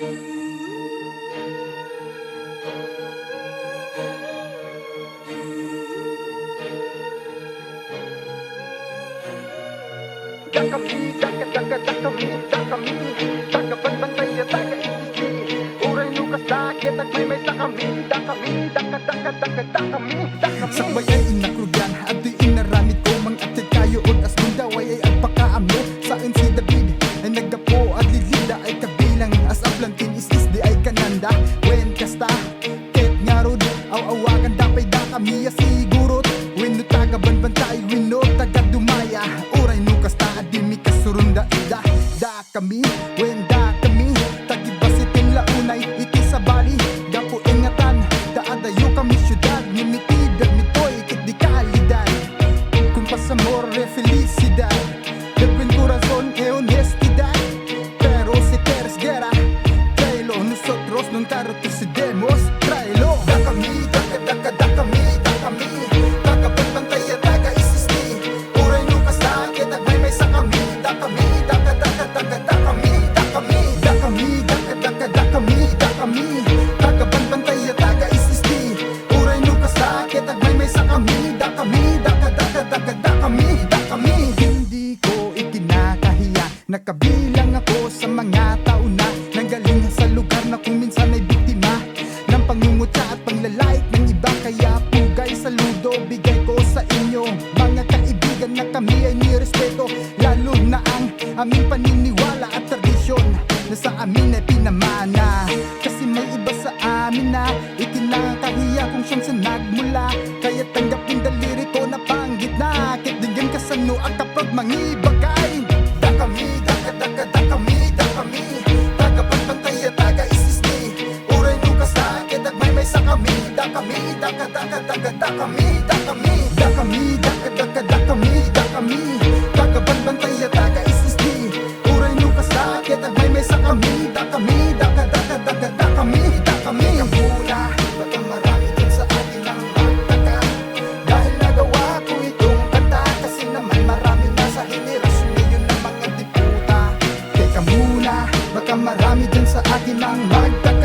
Dakami, dakami, tagapagpantay at taga-isisi. Uray lukas sakit at may sa kami. Dakami, dakami. Sabay ay inakrugan at di inaramid ko. Mang atit kayo on as mundaway ay agpakaamo. Sain si David ay nagdapo at lilida ay kabilang. As aplantin is di ay kananda. Wen kasta, ket ngarod, aw-awagan dapay dakami ya sigurot. Weno tagabanbantay, weno tagadumaya. Uray lukas ta at di mi kasurunda ida. Dakami, wen dakami, tagibasitin launay iti sa bali. Gapo ingatan, daadayo kami syudad. Nimitid, mitoy, kit di kalidad. Kung pasamor, felicidad. Depend corazon e honestidad. Pero si Teres Guerra, tráelo, nosotros nunca retrocedemos. Tráelo. Dakami, dakami, tagapagpantay at taga-isisti. Uray lukas sakit at may sa kami. Dakami, tagapagpantay at taga-isisti. Uray lukas sakit at may sa kami. Dakami. Hindi ko ikinakahiya, nakabilang ako sa mga taon na nanggaling sa lugar na kung minsan ay biktima ng pangungutya at panglalait ng iba. Kaya pugay saludo bigay ko sa inyo, mga kaibigan, na kami ay nirespeto. Lalo na ang aming paniniwala at tradisyon na sa amin ay pinamana. Kasi may iba sa amin na ikinakahiya kung siyang sa nagmula. Kaya tanggapin daliri ko na panggitna. Kitdinggan kasano ang kapag mangibagay. Dakami, tagapagpantay at taga-isisti. Uray lukas sakit at may sa kami. Dakami, tagapagpantay at taga-isisti. Uray lukas sakit at may sa kami. Dakami. Kamula, batang marami din sa atin ang magtaka. Dahil nagawa ko itong kanta, kasi naman marami na sa henerasyon ngayon ng mga diputa. Teka muna, baka marami din sa atin ang magtaka.